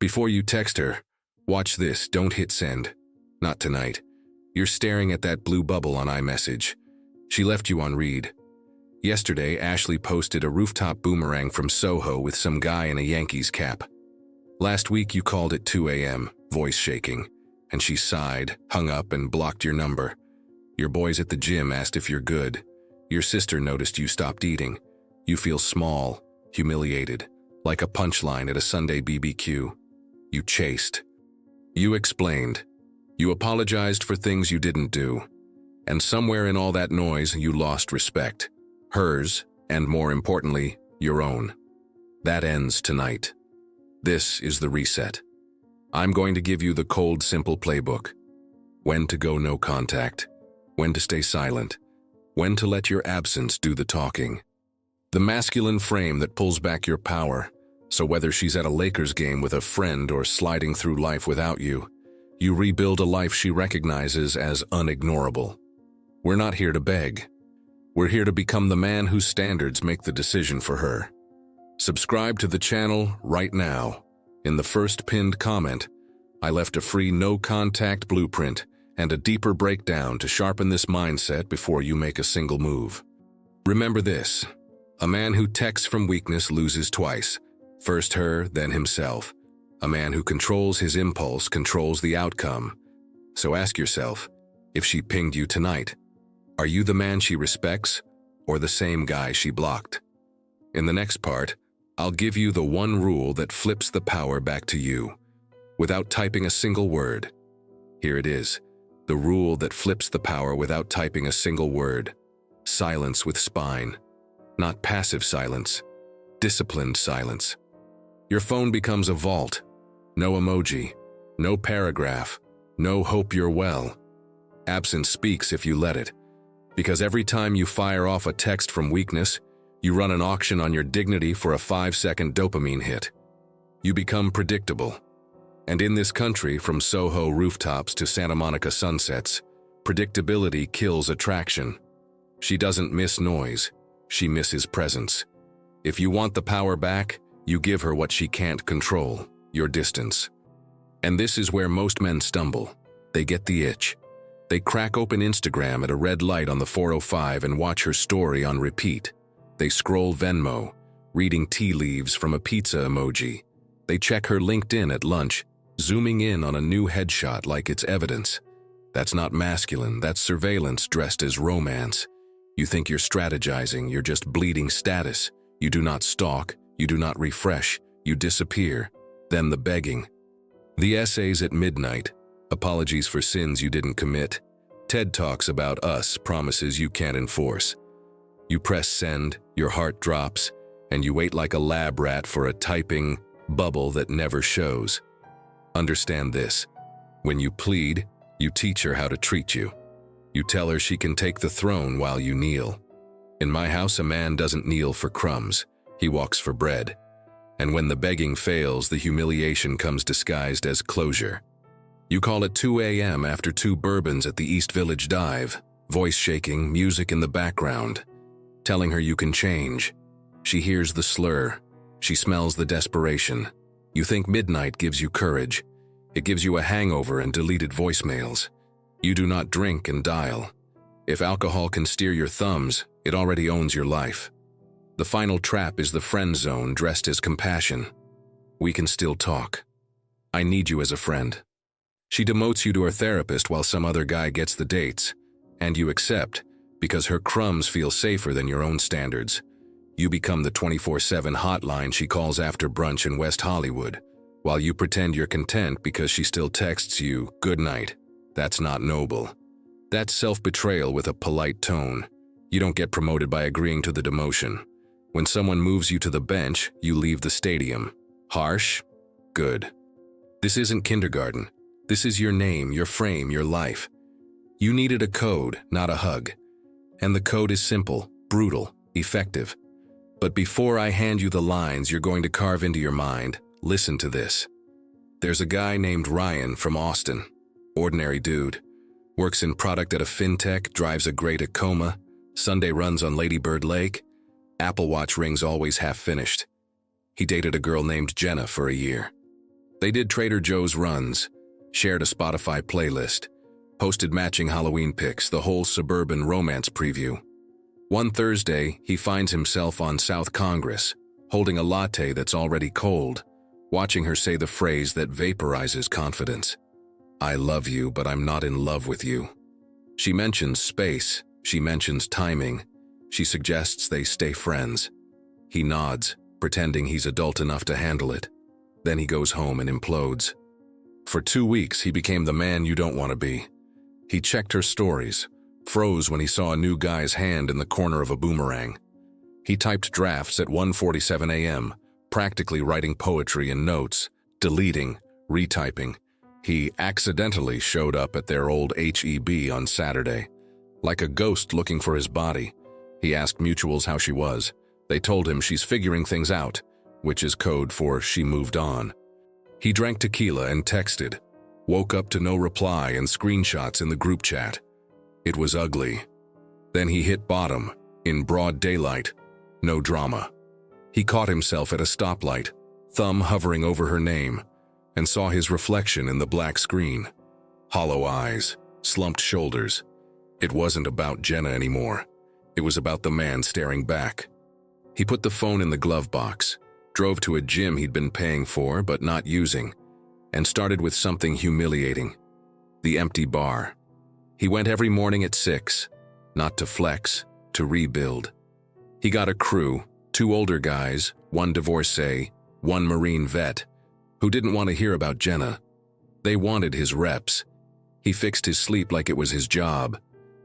Before you text her, watch this, don't hit send. Not tonight. You're staring at that blue bubble on iMessage. She left you on read. Yesterday, Ashley posted a rooftop boomerang from Soho with some guy in a Yankees cap. Last week you called at 2 a.m., voice shaking, and she sighed, hung up, and blocked your number. Your boys at the gym asked if you're good. Your sister noticed you stopped eating. You feel small, humiliated, like a punchline at a Sunday BBQ. You chased. You explained. You apologized for things you didn't do. And somewhere in all that noise, you lost respect. Hers, and more importantly, your own. That ends tonight. This is the reset. I'm going to give you the cold, simple playbook. When to go no contact. When to stay silent. When to let your absence do the talking. The masculine frame that pulls back your power, so whether she's at a Lakers game with a friend or sliding through life without you, you rebuild a life she recognizes as unignorable. We're not here to beg. We're here to become the man whose standards make the decision for her. Subscribe to the channel right now. In the first pinned comment, I left a free no-contact blueprint and a deeper breakdown to sharpen this mindset before you make a single move. Remember this: a man who texts from weakness loses twice. First her, then himself. A man who controls his impulse controls the outcome. So ask yourself, if she pinged you tonight, are you the man she respects or the same guy she blocked? In the next part, I'll give you the one rule that flips the power back to you, without typing a single word. Here it is, the rule that flips the power without typing a single word. Silence with spine. Not passive silence, disciplined silence. Your phone becomes a vault. No emoji, no paragraph, no hope you're well. Absence speaks if you let it. Because every time you fire off a text from weakness, you run an auction on your dignity for a 5-second dopamine hit. You become predictable. And in this country, from Soho rooftops to Santa Monica sunsets, predictability kills attraction. She doesn't miss noise, she misses presence. If you want the power back, you give her what she can't control, your distance. And this is where most men stumble. They get the itch. They crack open Instagram at a red light on the 405 and watch her story on repeat. They scroll Venmo, reading tea leaves from a pizza emoji. They check her LinkedIn at lunch, zooming in on a new headshot like it's evidence. That's not masculine, that's surveillance dressed as romance. You think you're strategizing, you're just bleeding status. You do not stalk, you do not refresh, you disappear. Then the begging. The essays at midnight, apologies for sins you didn't commit. TED Talks about us, promises you can't enforce. You press send, your heart drops, and you wait like a lab rat for a typing bubble that never shows. Understand this. When you plead, you teach her how to treat you. You tell her she can take the throne while you kneel. In my house, a man doesn't kneel for crumbs. He walks for bread. And when the begging fails, the humiliation comes disguised as closure. You call at 2 a.m. after 2 bourbons at the East Village dive, voice shaking, music in the background, telling her you can change. She hears the slur. She smells the desperation. You think midnight gives you courage. It gives you a hangover and deleted voicemails. You do not drink and dial. If alcohol can steer your thumbs, it already owns your life. The final trap is the friend zone dressed as compassion. We can still talk. I need you as a friend. She demotes you to her therapist while some other guy gets the dates, and you accept because her crumbs feel safer than your own standards. You become the 24/7 hotline she calls after brunch in West Hollywood, while you pretend you're content because she still texts you, "Good night." That's not noble. That's self-betrayal with a polite tone. You don't get promoted by agreeing to the demotion. When someone moves you to the bench, you leave the stadium. Harsh? Good. This isn't kindergarten. This is your name, your frame, your life. You needed a code, not a hug. And the code is simple, brutal, effective. But before I hand you the lines you're going to carve into your mind, listen to this. There's a guy named Ryan from Austin. Ordinary dude. Works in product at a fintech, drives a gray Tacoma, Sunday runs on Lady Bird Lake, Apple Watch rings always half finished. He dated a girl named Jenna for a year. They did Trader Joe's runs, shared a Spotify playlist, posted matching Halloween pics, the whole suburban romance preview. One Thursday, he finds himself on South Congress, holding a latte that's already cold, watching her say the phrase that vaporizes confidence. I love you, but I'm not in love with you. She mentions space, she mentions timing, she suggests they stay friends. He nods, pretending he's adult enough to handle it. Then he goes home and implodes. For 2 weeks, he became the man you don't want to be. He checked her stories, froze when he saw a new guy's hand in the corner of a boomerang. He typed drafts at 1:47 a.m., practically writing poetry and notes, deleting, retyping. He accidentally showed up at their old HEB on Saturday. Like a ghost looking for his body, he asked mutuals how she was. They told him she's figuring things out, which is code for she moved on. He drank tequila and texted, woke up to no reply and screenshots in the group chat. It was ugly. Then he hit bottom, in broad daylight, no drama. He caught himself at a stoplight, thumb hovering over her name, and saw his reflection in the black screen. Hollow eyes, slumped shoulders. It wasn't about Jenna anymore. It was about the man staring back. He put the phone in the glove box, drove to a gym he'd been paying for but not using, and started with something humiliating: the empty bar. He went every morning at 6, not to flex, to rebuild. He got a crew, 2 older guys, 1 divorcee, 1 Marine vet, who didn't want to hear about Jenna. They wanted his reps. He fixed his sleep like it was his job.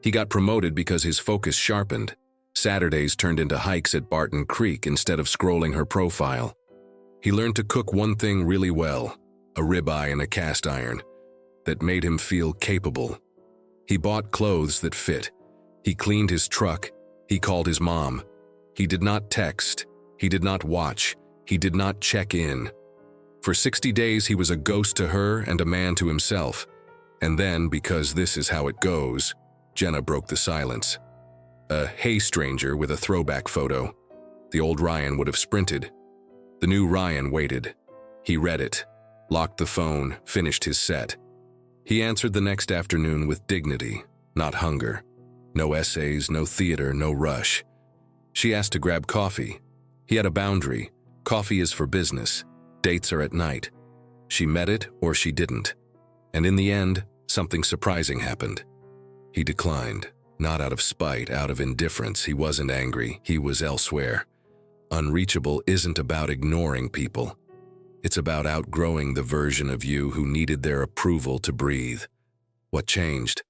He got promoted because his focus sharpened. Saturdays turned into hikes at Barton Creek instead of scrolling her profile. He learned to cook one thing really well, a ribeye in a cast iron, that made him feel capable. He bought clothes that fit. He cleaned his truck. He called his mom. He did not text. He did not watch. He did not check in. For 60 days, he was a ghost to her and a man to himself. And then, because this is how it goes, Jenna broke the silence. A "Hey stranger" with a throwback photo. The old Ryan would have sprinted. The new Ryan waited. He read it, locked the phone, finished his set. He answered the next afternoon with dignity, not hunger. No essays, no theater, no rush. She asked to grab coffee. He had a boundary. Coffee is for business. Dates are at night. She met it or she didn't. And in the end, something surprising happened. He declined, not out of spite, out of indifference. He wasn't angry. He was elsewhere. Unreachable isn't about ignoring people. It's about outgrowing the version of you who needed their approval to breathe. What changed?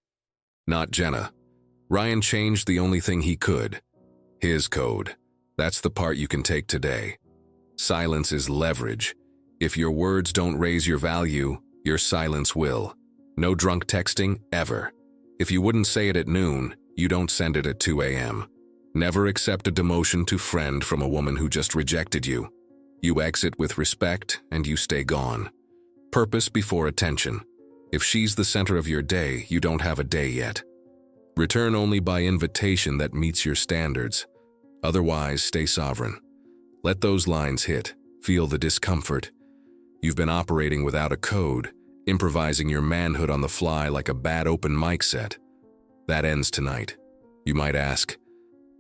Not Jenna. Ryan changed the only thing he could. His code. That's the part you can take today. Silence is leverage. If your words don't raise your value, your silence will. No drunk texting, ever. If you wouldn't say it at noon, you don't send it at 2 a.m. Never accept a demotion to friend from a woman who just rejected you. You exit with respect and you stay gone. Purpose before attention. If she's the center of your day, you don't have a day yet. Return only by invitation that meets your standards. Otherwise, stay sovereign. Let those lines hit. Feel the discomfort. You've been operating without a code, improvising your manhood on the fly like a bad open mic set. That ends tonight. You might ask,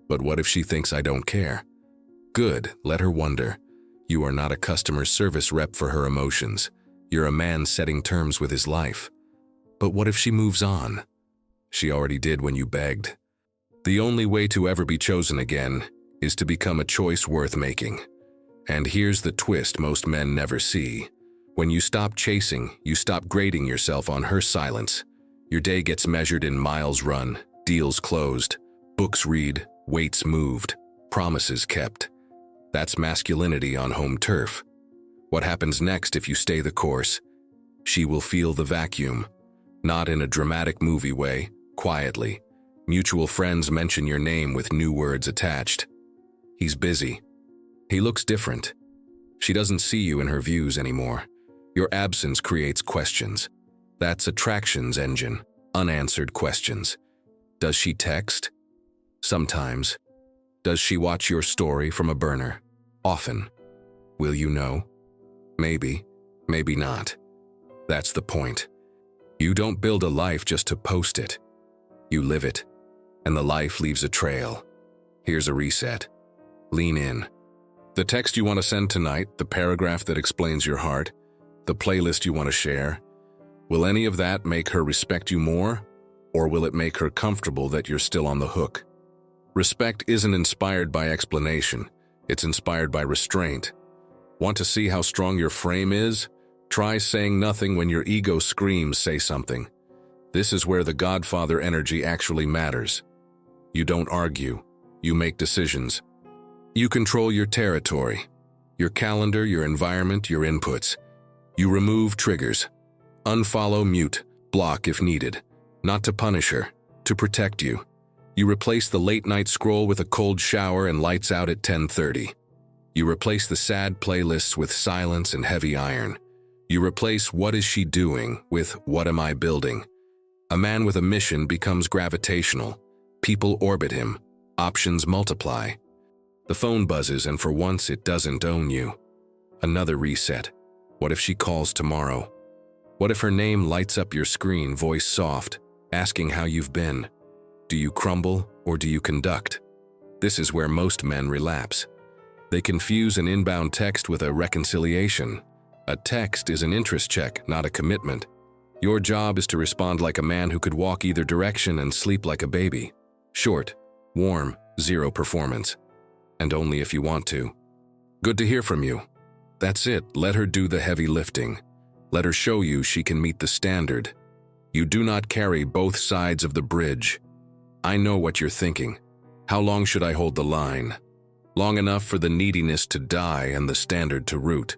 but what if she thinks I don't care? Good, let her wonder. You are not a customer service rep for her emotions. You're a man setting terms with his life. But what if she moves on? She already did when you begged. The only way to ever be chosen again is to become a choice worth making. And here's the twist most men never see. When you stop chasing, you stop grading yourself on her silence. Your day gets measured in miles run, deals closed, books read, weights moved, promises kept. That's masculinity on home turf. What happens next if you stay the course? She will feel the vacuum. Not in a dramatic movie way, quietly. Mutual friends mention your name with new words attached. He's busy. He looks different. She doesn't see you in her views anymore. Your absence creates questions. That's attraction's engine, unanswered questions. Does she text? Sometimes. Does she watch your story from a burner? Often. Will you know? Maybe. Maybe not. That's the point. You don't build a life just to post it. You live it, and the life leaves a trail. Here's a reset. Lean in. The text you want to send tonight, the paragraph that explains your heart, the playlist you want to share, will any of that make her respect you more, or will it make her comfortable that you're still on the hook? Respect isn't inspired by explanation, it's inspired by restraint. Want to see how strong your frame is? Try saying nothing when your ego screams, say something. This is where the Godfather energy actually matters. You don't argue, you make decisions. You control your territory, your calendar, your environment, your inputs. You remove triggers. Unfollow, mute, block if needed. Not to punish her, to protect you. You replace the late-night scroll with a cold shower and lights out at 10:30. You replace the sad playlists with silence and heavy iron. You replace what is she doing with what am I building. A man with a mission becomes gravitational. People orbit him. Options multiply. The phone buzzes and for once it doesn't own you. Another reset. What if she calls tomorrow? What if her name lights up your screen, voice soft, asking how you've been? Do you crumble or do you conduct? This is where most men relapse. They confuse an inbound text with a reconciliation. A text is an interest check, not a commitment. Your job is to respond like a man who could walk either direction and sleep like a baby. Short, warm, zero performance. And only if you want to. Good to hear from you. That's it, let her do the heavy lifting. Let her show you she can meet the standard. You do not carry both sides of the bridge. I know what you're thinking. How long should I hold the line? Long enough for the neediness to die and the standard to root.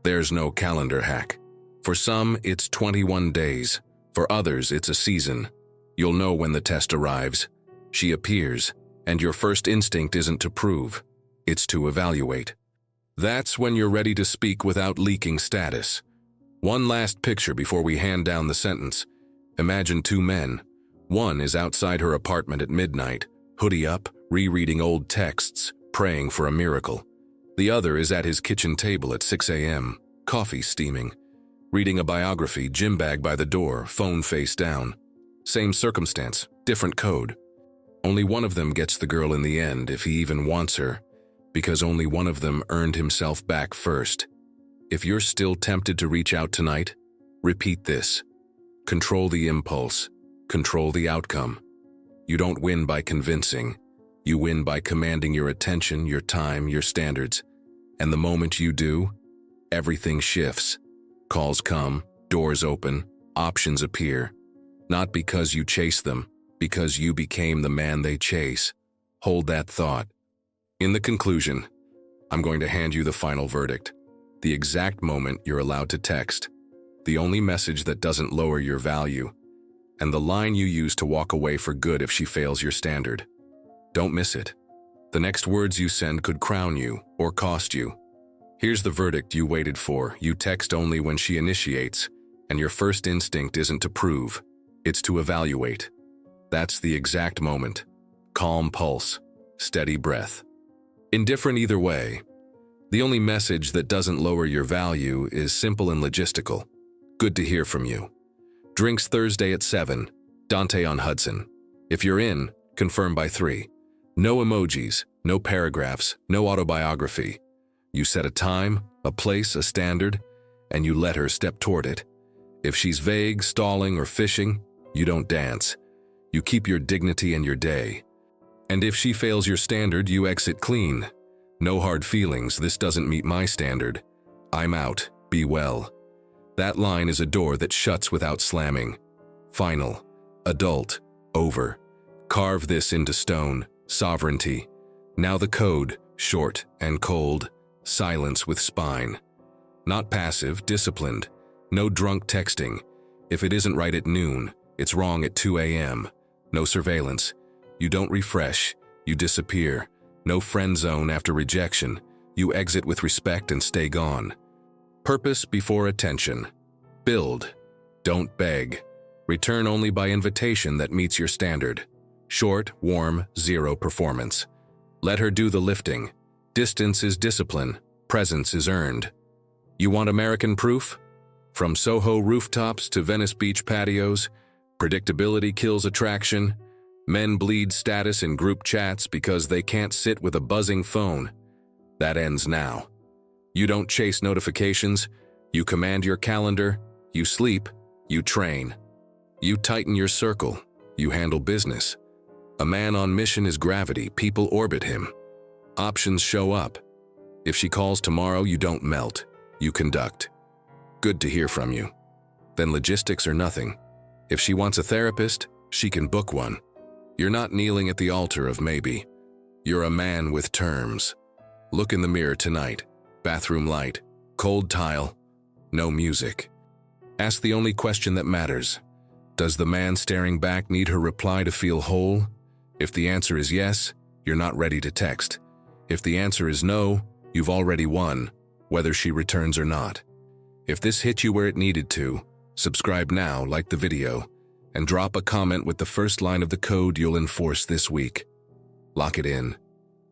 There's no calendar hack. For some, it's 21 days. For others, it's a season. You'll know when the test arrives. She appears, and your first instinct isn't to prove. It's to evaluate. That's when you're ready to speak without leaking status. One last picture before we hand down the sentence. Imagine two men. One is outside her apartment at midnight, hoodie up, rereading old texts, praying for a miracle. The other is at his kitchen table at 6 a.m., coffee steaming, reading a biography, gym bag by the door, phone face down. Same circumstance, different code. Only one of them gets the girl in the end, if he even wants her, because only one of them earned himself back first. If you're still tempted to reach out tonight, repeat this. Control the impulse. Control the outcome. You don't win by convincing. You win by commanding your attention, your time, your standards. And the moment you do, everything shifts. Calls come, doors open, options appear. Not because you chase them, because you became the man they chase. Hold that thought. In the conclusion, I'm going to hand you the final verdict. The exact moment you're allowed to text. The only message that doesn't lower your value. And the line you use to walk away for good if she fails your standard. Don't miss it. The next words you send could crown you or cost you. Here's the verdict you waited for. You text only when she initiates, and your first instinct isn't to prove, it's to evaluate. That's the exact moment. Calm pulse, steady breath. Indifferent either way. The only message that doesn't lower your value is simple and logistical. Good to hear from you. Drinks Thursday at 7, Dante on Hudson. If you're in, confirm by 3. No emojis, no paragraphs, no autobiography. You set a time, a place, a standard, and you let her step toward it. If she's vague, stalling, or fishing, you don't dance. You keep your dignity and your day. And if she fails your standard, you exit clean. No hard feelings, this doesn't meet my standard. I'm out, be well. That line is a door that shuts without slamming. Final, adult, over. Carve this into stone, sovereignty. Now the code, short and cold, silence with spine. Not passive, disciplined. No drunk texting. If it isn't right at noon, it's wrong at 2 a.m. No surveillance. You don't refresh, you disappear. No friend zone after rejection. You exit with respect and stay gone. Purpose before attention. Build. Don't beg. Return only by invitation that meets your standard. Short, warm, zero performance. Let her do the lifting. Distance is discipline. Presence is earned. You want American proof? From Soho rooftops to Venice Beach patios, predictability kills attraction. Men bleed status in group chats because they can't sit with a buzzing phone. That ends now. You don't chase notifications, you command your calendar, you sleep, you train. You tighten your circle, you handle business. A man on mission is gravity, people orbit him. Options show up. If she calls tomorrow, you don't melt, you conduct. Good to hear from you. Then logistics are nothing. If she wants a therapist, she can book one. You're not kneeling at the altar of maybe. You're a man with terms. Look in the mirror tonight. Bathroom light, cold tile, no music. Ask the only question that matters. Does the man staring back need her reply to feel whole? If the answer is yes, you're not ready to text. If the answer is no, you've already won, whether she returns or not. If this hit you where it needed to, subscribe now, like the video, and drop a comment with the first line of the code you'll enforce this week. Lock it in.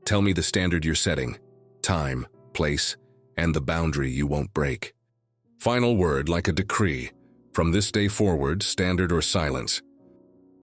Tell me the standard you're setting, time, place, and the boundary you won't break. Final word like a decree. From this day forward, standard or silence.